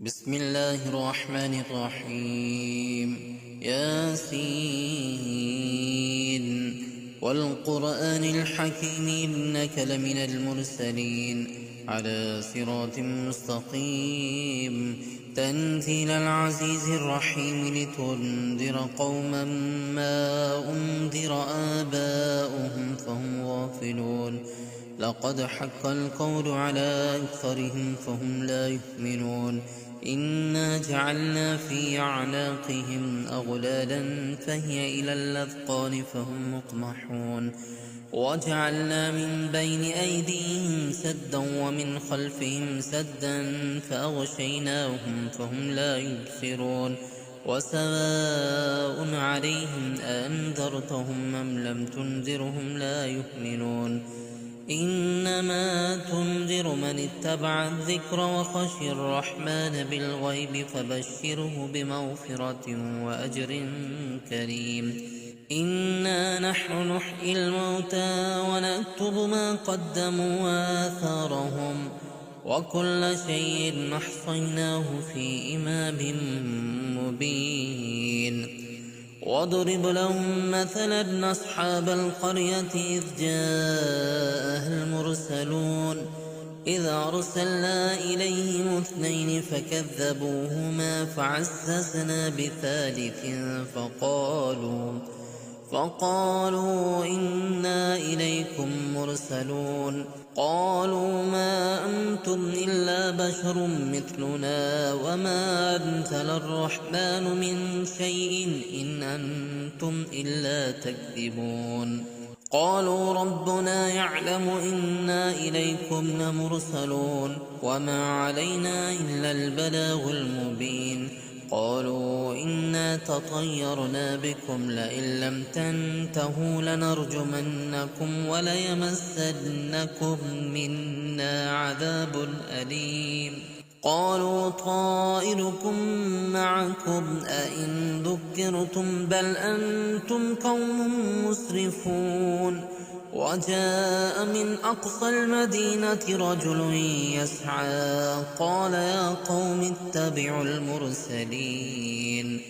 بسم الله الرحمن الرحيم ياسين والقرآن الحكيم إنك لمن المرسلين على صراط مستقيم تنزيل العزيز الرحيم لتنذر قوما ما أنذر آباؤهم فهم غافلون لقد حق القول على أكثرهم فهم لا يؤمنون إنا جعلنا في أعناقهم أغلالا فهي إلى الأذقان فهم مقمحون وجعلنا من بين أيديهم سدا ومن خلفهم سدا فأغشيناهم فهم لا يبصرون وسواء عليهم أأنذرتهم أم لم تنذرهم لا يؤمنون إنما تنذر من اتبع الذكر وخشي الرحمن بالغيب فبشره بمغفرة وأجر كريم إنا نحن نحيي الموتى ونكتب ما قدموا وآثارهم وكل شيء أحصيناه في إمام مبين واضرب لهم مثلا أصحاب القرية إذ جاءها المرسلون إذ أرسلنا إليهم اثنين فكذبوهما فعززنا بثالث فقالوا إنا إليكم مرسلون قالوا ما أنتم إلا بشر مثلنا وما أنزل الرحمن من شيء إن أنتم إلا تكذبون قالوا ربنا يعلم إنا إليكم لمرسلون وما علينا إلا البلاغ المبين قالوا إنا تطيرنا بكم لئن لم تنتهوا لنرجمنكم وليمسنكم منا عذاب أليم قالوا طائركم معكم أئن ذكرتم بل أنتم قوم مسرفون وجاء من أقصى المدينة رجل يسعى قال يا قوم اتبعوا المرسلين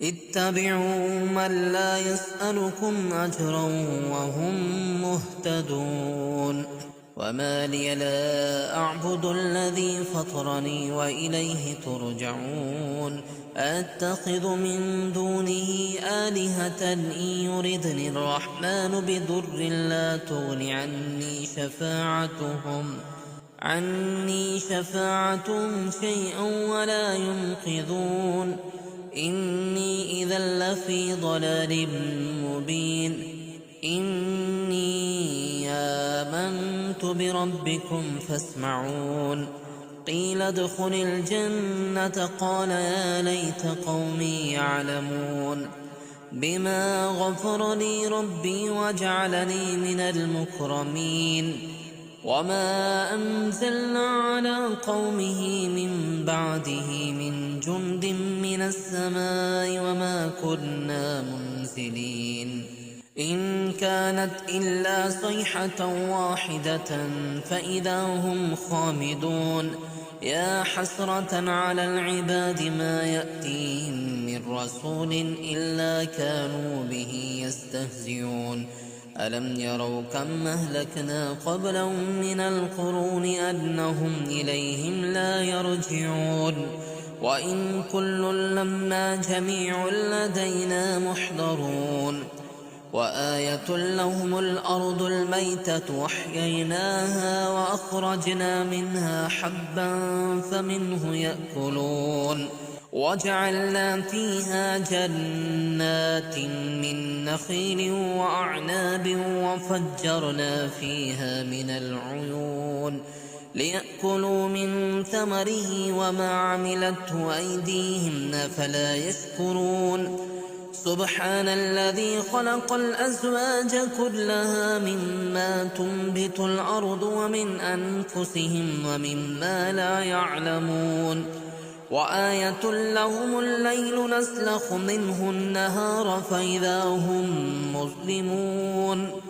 اتبعوا من لا يسألكم أجرا وهم مهتدون وما لي لا أعبد الذي فطرني وإليه ترجعون أتخذ من دونه آلهة إن يردني الرحمن بضر لا تغن عني شفاعتهم شيئا ولا ينقذون إني إذا لفي ضلال مبين إني آمنت بربكم فاسمعون قيل ادخل الجنة قال يا ليت قومي يعلمون بما غفر لي ربي وجعلني من المكرمين وما أنزلنا على قومه من بعده من جند من السماء وما كنا منزلين إن كانت إلا صيحة واحدة فإذا هم خامدون يا حسرة على العباد ما يأتيهم من رسول إلا كانوا به يستهزئون ألم يروا كم أهلكنا قبلهم من القرون أنهم إليهم لا يرجعون وإن كل لما جميع لدينا محضرون وآية لهم الأرض الميتة وأحييناها وأخرجنا منها حبا فمنه يأكلون وجعلنا فيها جنات من نخيل وأعناب وفجرنا فيها من العيون ليأكلوا من ثمره وما عملته أيديهم أفلا يشكرون سبحان الذي خلق الأزواج كلها مما تنبت الأرض ومن أنفسهم ومما لا يعلمون وآية لهم الليل نسلخ منه النهار فإذا هم مظلمون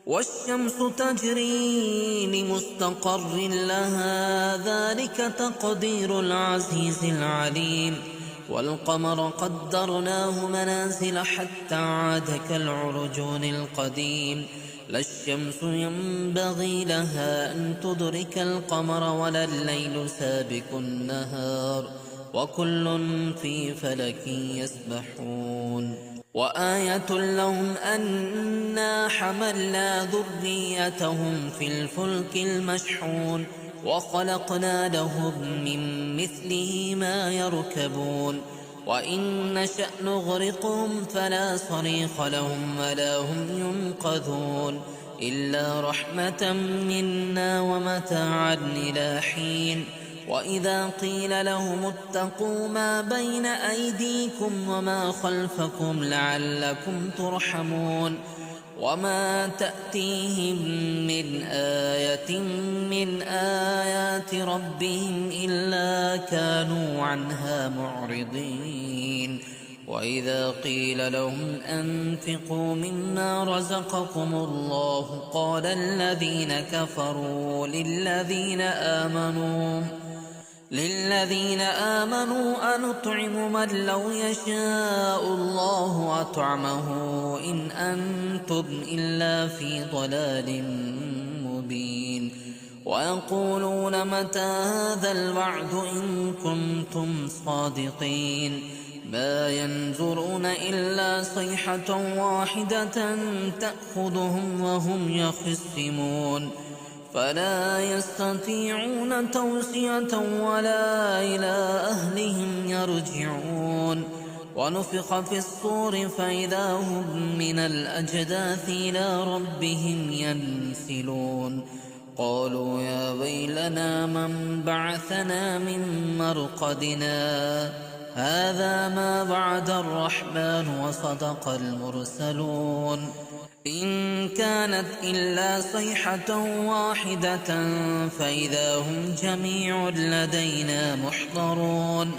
والشمس تجري لمستقر لها ذلك تقدير العزيز العليم. والقمر قدرناه منازل حتى عاد كالعرجون القديم. لا الشمس ينبغي لها أن تدرك القمر ولا الليل سابق النهار وكل في فلك يسبحون. وآية لهم أنا حملنا ذريتهم في الفلك المشحون وخلقنا لهم من مثله ما يركبون. وإن نشأ نغرقهم فلا صريخ لهم ولا هم ينقذون إلا رحمة منا ومتاعا إلى حين. وإذا قيل لهم اتقوا ما بين أيديكم وما خلفكم لعلكم ترحمون وما تأتيهم من آية من آيات ربهم إلا كانوا عنها معرضين. وإذا قيل لهم أنفقوا مما رزقكم الله قال الذين كفروا للذين آمنوا أنطعم من لو يشاء الله أطعمه إن أنتم إلا في ضلال مبين. ويقولون متى هذا الوعد إن كنتم صادقين ما ينظرون إلا صيحة واحدة تأخذهم وهم يخصمون فلا يستطيعون توصية ولا إلى أهلهم يرجعون. ونفخ في الصور فإذا هم من الأجداث إلى ربهم ينسلون. قالوا يا ويلنا من بعثنا من مرقدنا هذا ما وعد الرحمن وصدق المرسلون إن كانت إلا صيحة واحدة فإذا هم جميع لدينا محضرون.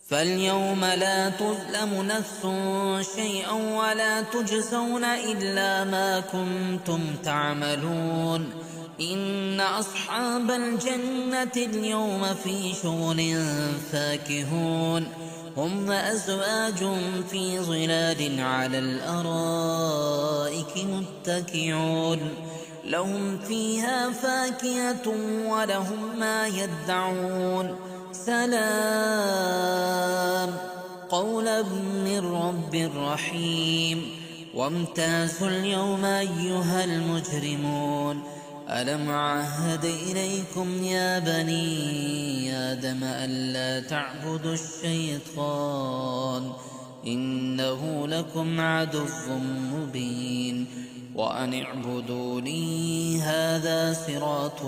فاليوم لا تظلم نفس شيئا ولا تجزون إلا ما كنتم تعملون. إن أصحاب الجنة اليوم في شغل فاكهون هم وأزواج في ظلال على الأرائك متكئون لهم فيها فاكهة ولهم ما يدعون سلام قولا من رب رحيم. وامتازوا اليوم أيها المجرمون ألم عهد إليكم يا بني آدم ألا تعبدوا الشيطان إنه لكم عدو مبين وأن اعبدوني هذا صراط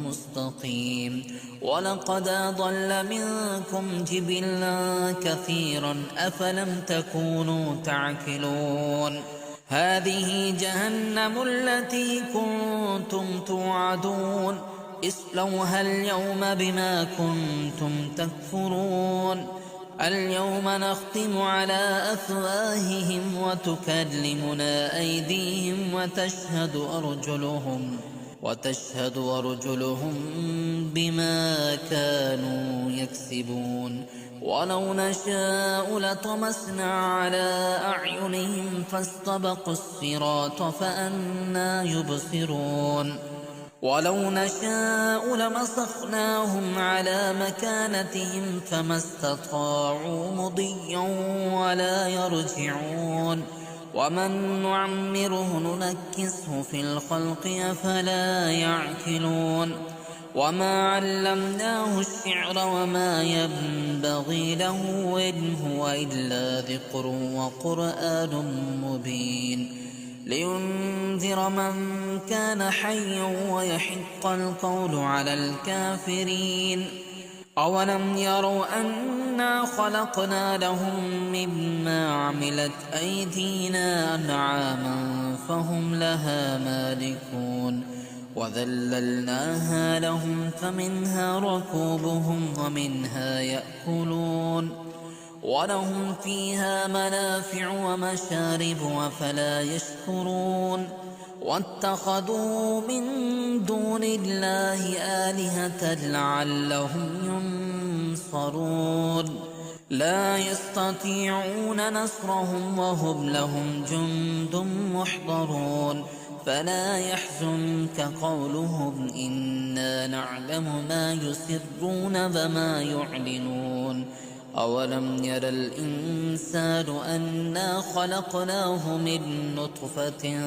مستقيم. ولقد أضل منكم جبلا كثيرا أفلم تكونوا تعقلون. هذه جهنم التي كنتم توعدون اصلوها اليوم بما كنتم تكفرون. اليوم نختم على أفواههم وتكلمنا أيديهم وتشهد أرجلهم بما كانوا يكسبون. ولو نشاء لطمسنا على أعينهم فاستبقوا الصراط فأنى يبصرون. ولو نشاء لمسخناهم على مكانتهم فما استطاعوا مضيا ولا يرجعون. ومن نعمره ننكسه في الخلق أفلا يعقلون. وما علمناه الشعر وما ينبغي له إن هو إلا ذكر وقرآن مبين لينذر من كان حيا ويحق القول على الكافرين. أولم يروا أنا خلقنا لهم مما عملت أيدينا أنعاما فهم لها مالكون وذللناها لهم فمنها ركوبهم ومنها يأكلون ولهم فيها منافع ومشارب أفلا يشكرون. واتخذوا من دون الله آلهة لعلهم ينصرون لا يستطيعون نصرهم وهم لهم جند محضرون فلا يحزنك قولهم إنا نعلم ما يسرون وما يعلنون أولم ير الإنسان أنا خلقناه من نطفة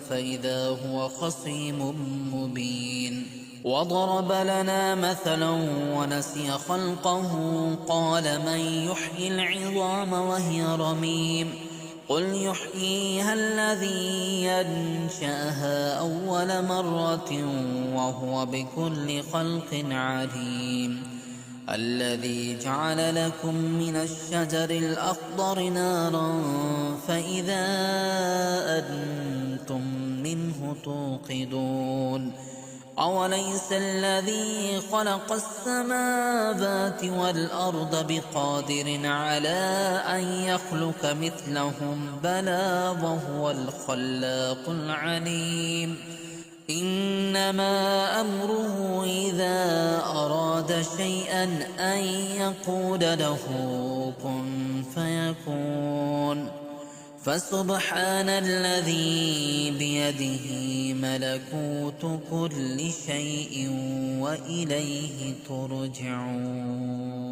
فإذا هو خصيم مبين وضرب لنا مثلا ونسي خلقه قال من يحيي العظام وهي رميم قل يحييها الذي ينشأها أول مرة وهو بكل خلق عليم الذي جعل لكم من الشجر الأخضر نارا فإذا أنتم منه توقدون أوليس الذي خلق السماوات والأرض بقادر على أن يخلق مثلهم بلى وهو الخلاق العليم إنما أمره إذا أراد شيئا أن يقول له كن فيكون فسبحان الذي بيده ملكوت كل شيء وإليه ترجعون